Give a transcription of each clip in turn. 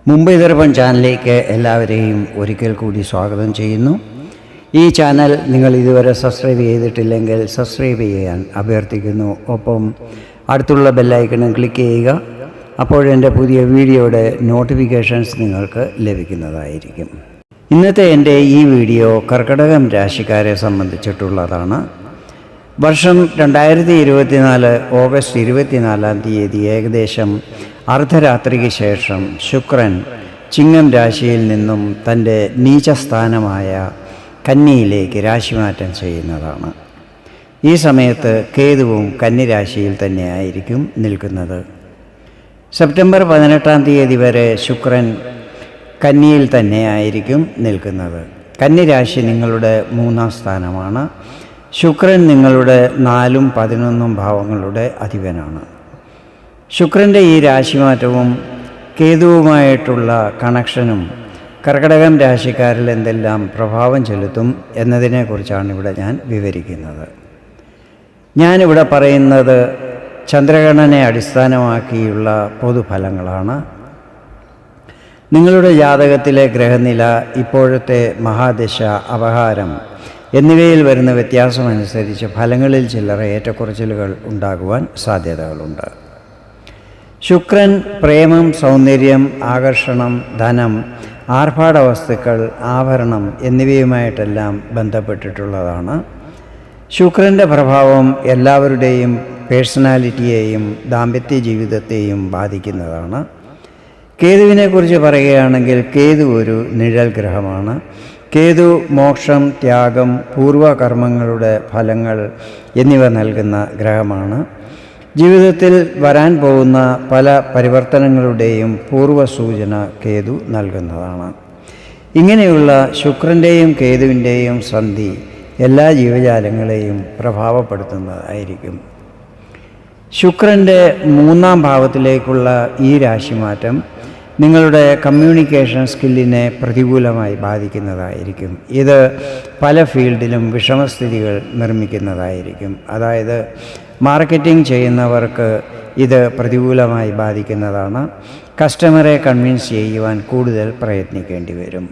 മുംബൈ ദർപ്പൺ ചാനലിലേക്ക് എല്ലാവരെയും ഒരിക്കൽ കൂടി സ്വാഗതം ചെയ്യുന്നു. ഈ ചാനൽ നിങ്ങൾ ഇതുവരെ സബ്സ്ക്രൈബ് ചെയ്തിട്ടില്ലെങ്കിൽ സബ്സ്ക്രൈബ് ചെയ്യാൻ അഭ്യർത്ഥിക്കുന്നു. ഒപ്പം അടുത്തുള്ള ബെല്ലൈക്കണും ക്ലിക്ക് ചെയ്യുക. അപ്പോഴെൻ്റെ പുതിയ വീഡിയോയുടെ നോട്ടിഫിക്കേഷൻസ് നിങ്ങൾക്ക് ലഭിക്കുന്നതായിരിക്കും. ഇന്നത്തെ എൻ്റെ ഈ വീഡിയോ കർക്കിടകം രാശിക്കാരെ സംബന്ധിച്ചിട്ടുള്ളതാണ്. വർഷം 2024 ഓഗസ്റ്റ് 24 ഏകദേശം അർദ്ധരാത്രിക്ക് ശേഷം ശുക്രൻ ചിങ്ങം രാശിയിൽ നിന്നും തൻ്റെ നീചസ്ഥാനമായ കന്നിയിലേക്ക് രാശിമാറ്റം ചെയ്യുന്നതാണ്. ഈ സമയത്ത് കേതുവും കന്നിരാശിയിൽ തന്നെയായിരിക്കും നിൽക്കുന്നത്. സെപ്റ്റംബർ 18 വരെ ശുക്രൻ കന്നിയിൽ തന്നെയായിരിക്കും നിൽക്കുന്നത്. കന്നിരാശി നിങ്ങളുടെ 3-ാം സ്ഥാനമാണ്. ശുക്രൻ നിങ്ങളുടെ 4ഉം 11ഉം ഭാവങ്ങളുടെ അധിപനാണ്. ശുക്രൻ്റെ ഈ രാശിമാറ്റവും കേതുവുമായിട്ടുള്ള കണക്ഷനും കർക്കിടകം രാശിക്കാരിൽ എന്തെല്ലാം പ്രഭാവം ചെലുത്തും എന്നതിനെക്കുറിച്ചാണ് ഇവിടെ ഞാൻ വിവരിക്കുന്നത്. ഞാനിവിടെ പറയുന്നത് ചന്ദ്രഗണനെ അടിസ്ഥാനമാക്കിയുള്ള പൊതുഫലങ്ങളാണ്. നിങ്ങളുടെ ജാതകത്തിലെ ഗ്രഹനില, ഇപ്പോഴത്തെ മഹാദശ, അപഹാരം എന്നിവയിൽ വരുന്ന വ്യത്യാസമനുസരിച്ച് ഫലങ്ങളിൽ ചില്ലറ ഏറ്റക്കുറച്ചിലുകൾ ഉണ്ടാകുവാൻ സാധ്യതകളുണ്ട്. ശുക്രൻ പ്രേമം, സൗന്ദര്യം, ആകർഷണം, ധനം, ആർഭാട വസ്തുക്കൾ, ആഭരണം എന്നിവയുമായിട്ടെല്ലാം ബന്ധപ്പെട്ടിട്ടുള്ളതാണ്. ശുക്രൻ്റെ പ്രഭാവം എല്ലാവരുടെയും പേഴ്സണാലിറ്റിയെയും ദാമ്പത്യ ജീവിതത്തെയും ബാധിക്കുന്നതാണ്. കേതുവിനെക്കുറിച്ച് പറയുകയാണെങ്കിൽ കേതു ഒരു നിഴൽ ഗ്രഹമാണ്. കേതു മോക്ഷം, ത്യാഗം, പൂർവകർമ്മങ്ങളുടെ ഫലങ്ങൾ എന്നിവ നൽകുന്ന ഗ്രഹമാണ്. ജീവിതത്തിൽ വരാൻ പോകുന്ന പല പരിവർത്തനങ്ങളുടെയും പൂർവ്വസൂചന കേതു നൽകുന്നതാണ്. ഇങ്ങനെയുള്ള ശുക്രൻ്റെയും കേതുവിൻ്റെയും സന്ധി എല്ലാ ജീവജാലങ്ങളെയും പ്രഭാവപ്പെടുത്തുന്നതായിരിക്കും. ശുക്രൻ്റെ 3-ാം ഭാവത്തിലേക്കുള്ള ഈ രാശിമാറ്റം നിങ്ങളുടെ കമ്മ്യൂണിക്കേഷൻ സ്കില്ലിനെ പ്രതികൂലമായി ബാധിക്കുന്നതായിരിക്കും. ഇത് പല ഫീൽഡിലും വിഷമസ്ഥിതികൾ നിർമ്മിക്കുന്നതായിരിക്കും. അതായത് മാർക്കറ്റിംഗ് ചെയ്യുന്നവർക്ക് ഇത് പ്രതികൂലമായി ബാധിക്കുന്നതാണ്. കസ്റ്റമറെ കൺവിൻസ് ചെയ്യുവാൻ കൂടുതൽ പ്രയത്നിക്കേണ്ടി വരും.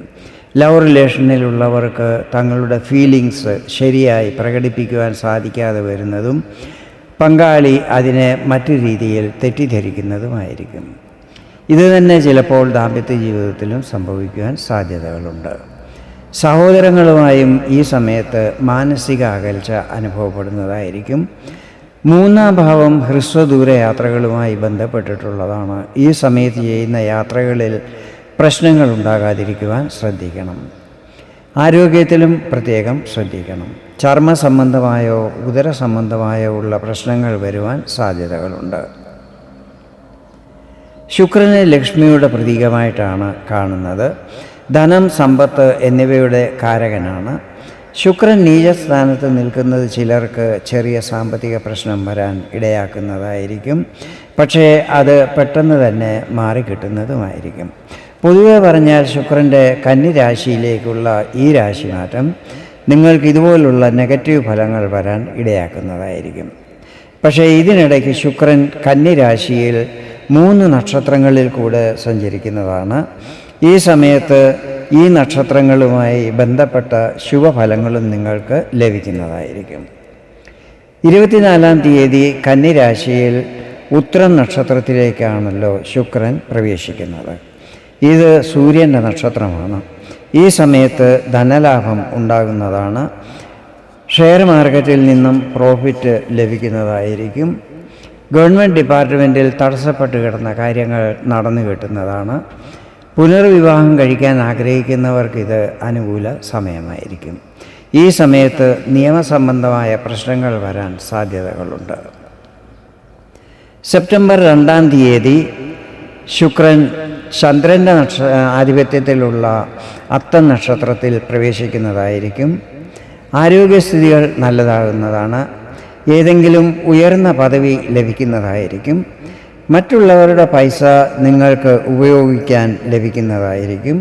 ലവ് റിലേഷനിലുള്ളവർക്ക് തങ്ങളുടെ ഫീലിങ്സ് ശരിയായി പ്രകടിപ്പിക്കുവാൻ സാധിക്കാതെ വരുന്നതും പങ്കാളി അതിനെ മറ്റു രീതിയിൽ തെറ്റിദ്ധരിക്കുന്നതുമായിരിക്കും. ഇത് തന്നെ ചിലപ്പോൾ ദാമ്പത്യ ജീവിതത്തിലും സംഭവിക്കുവാൻ സാധ്യതകളുണ്ട്. സഹോദരങ്ങളുമായും ഈ സമയത്ത് മാനസിക അകൽച്ച അനുഭവപ്പെടുന്നതായിരിക്കും. 3-ാം ഭാവം ഹ്രസ്വദൂര യാത്രകളുമായി ബന്ധപ്പെട്ടിട്ടുള്ളതാണ്. ഈ സമയത്ത് ചെയ്യുന്ന യാത്രകളിൽ പ്രശ്നങ്ങൾ ഉണ്ടാകാതിരിക്കുവാൻ ശ്രദ്ധിക്കണം. ആരോഗ്യത്തിലും പ്രത്യേകം ശ്രദ്ധിക്കണം. ചർമ്മ സംബന്ധമായോ ഉദര സംബന്ധമായോ ഉള്ള പ്രശ്നങ്ങൾ വരുവാൻ സാധ്യതകളുണ്ട്. ശുക്രനെ ലക്ഷ്മിയുടെ പ്രതീകമായിട്ടാണ് കാണുന്നത്. ധനം, സമ്പത്ത് എന്നിവയുടെ കാരകനാണ്. ശുക്രൻ നീചസ്ഥാനത്ത് നിൽക്കുന്നത് ചിലർക്ക് ചെറിയ സാമ്പത്തിക പ്രശ്നം വരാൻ ഇടയാക്കുന്നതായിരിക്കും. പക്ഷേ അത് പെട്ടെന്ന് തന്നെ മാറിക്കിട്ടുന്നതുമായിരിക്കും. പൊതുവെ പറഞ്ഞാൽ ശുക്രൻ്റെ കന്നിരാശിയിലേക്കുള്ള ഈ രാശിമാറ്റം നിങ്ങൾക്ക് ഇതുപോലുള്ള നെഗറ്റീവ് ഫലങ്ങൾ വരാൻ ഇടയാക്കുന്നതായിരിക്കും. പക്ഷേ ഇതിനിടയ്ക്ക് ശുക്രൻ കന്നിരാശിയിൽ 3 നക്ഷത്രങ്ങളിൽ കൂടെ സഞ്ചരിക്കുന്നതാണ്. ഈ സമയത്ത് ഈ നക്ഷത്രങ്ങളുമായി ബന്ധപ്പെട്ട ശുഭഫലങ്ങളും നിങ്ങൾക്ക് ലഭിക്കുന്നതായിരിക്കും. 24 കന്നിരാശിയിൽ ഉത്തരം നക്ഷത്രത്തിലേക്കാണല്ലോ ശുക്രൻ പ്രവേശിക്കുന്നത്. ഇത് സൂര്യൻ്റെ നക്ഷത്രമാണ്. ഈ സമയത്ത് ധനലാഭം ഉണ്ടാകുന്നതാണ്. ഷെയർ മാർക്കറ്റിൽ നിന്നും പ്രോഫിറ്റ് ലഭിക്കുന്നതായിരിക്കും. ഗവൺമെൻറ് ഡിപ്പാർട്ട്മെൻറ്റിൽ തടസ്സപ്പെട്ട് കിടന്ന കാര്യങ്ങൾ നടന്നു കിട്ടുന്നതാണ്. പുനർവിവാഹം കഴിക്കാൻ ആഗ്രഹിക്കുന്നവർക്കിത് അനുകൂല സമയമായിരിക്കും. ഈ സമയത്ത് നിയമസംബന്ധമായ പ്രശ്നങ്ങൾ വരാൻ സാധ്യതകളുണ്ട്. സെപ്റ്റംബർ 2 ശുക്രൻ ചന്ദ്രൻ്റെ ആധിപത്യത്തിലുള്ള അത്തം നക്ഷത്രത്തിൽ പ്രവേശിക്കുന്നതായിരിക്കും. ആരോഗ്യസ്ഥിതികൾ നല്ലതാകുന്നതാണ്. ഏതെങ്കിലും ഉയർന്ന പദവി ലഭിക്കുന്നതായിരിക്കും. മറ്റുള്ളവരുടെ പൈസ നിങ്ങൾക്ക് ഉപയോഗിക്കാൻ ലഭിക്കുന്നതായിരിക്കും.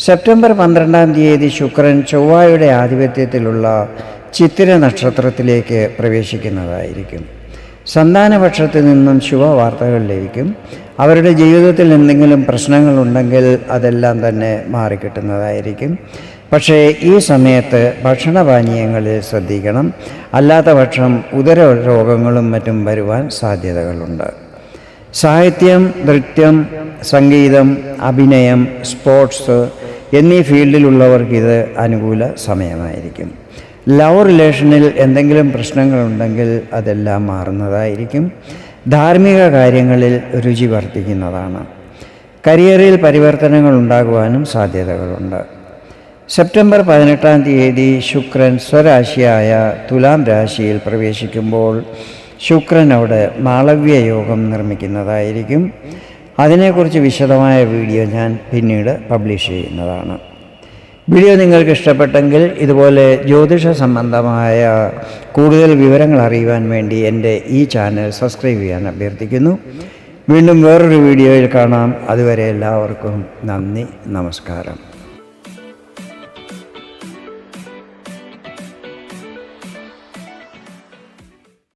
സെപ്റ്റംബർ 12 ശുക്രൻ ചൊവ്വയുടെ ആധിപത്യത്തിലുള്ള ചിത്തിര നക്ഷത്രത്തിലേക്ക് പ്രവേശിക്കുന്നതായിരിക്കും. സന്താനപക്ഷത്തു നിന്നും ശുഭവാർത്തകൾ ലഭിക്കും. അവരുടെ ജീവിതത്തിൽ എന്തെങ്കിലും പ്രശ്നങ്ങളുണ്ടെങ്കിൽ അതെല്ലാം തന്നെ മാറിക്കിട്ടുന്നതായിരിക്കും. പക്ഷേ ഈ സമയത്ത് ഭക്ഷണപാനീയങ്ങളിൽ ശ്രദ്ധിക്കണം. അല്ലാത്ത പക്ഷം ഉദര രോഗങ്ങളും മറ്റും വരുവാൻ സാധ്യതകളുണ്ട്. സാഹിത്യം, നൃത്യം, സംഗീതം, അഭിനയം, സ്പോർട്സ് എന്നീ ഫീൽഡിലുള്ളവർക്കിത് അനുകൂല സമയമായിരിക്കും. ലവ് റിലേഷനിൽ എന്തെങ്കിലും പ്രശ്നങ്ങളുണ്ടെങ്കിൽ അതെല്ലാം മാറുന്നതായിരിക്കും. ധാർമ്മിക കാര്യങ്ങളിൽ രുചി വർദ്ധിക്കുന്നതാണ്. കരിയറിൽ പരിവർത്തനങ്ങൾ ഉണ്ടാകുവാനും സാധ്യതകളുണ്ട്. സെപ്റ്റംബർ 18 ശുക്രൻ സ്വരാശിയായ തുലാം രാശിയിൽ പ്രവേശിക്കുമ്പോൾ ശുക്രൻ അവിടെ മാളവ്യ യോഗം നിർമ്മിക്കുന്നതായിരിക്കും. അതിനെക്കുറിച്ച് വിശദമായ വീഡിയോ ഞാൻ പിന്നീട് പബ്ലിഷ് ചെയ്യുന്നതാണ്. വീഡിയോ നിങ്ങൾക്ക് ഇഷ്ടപ്പെട്ടെങ്കിൽ ഇതുപോലെ ജ്യോതിഷ സംബന്ധമായ കൂടുതൽ വിവരങ്ങൾ അറിയുവാൻ വേണ്ടി എൻ്റെ ഈ ചാനൽ സബ്സ്ക്രൈബ് ചെയ്യാൻ അഭ്യർത്ഥിക്കുന്നു. വീണ്ടും വേറൊരു വീഡിയോയിൽ കാണാം. അതുവരെ എല്ലാവർക്കും നന്ദി, നമസ്കാരം.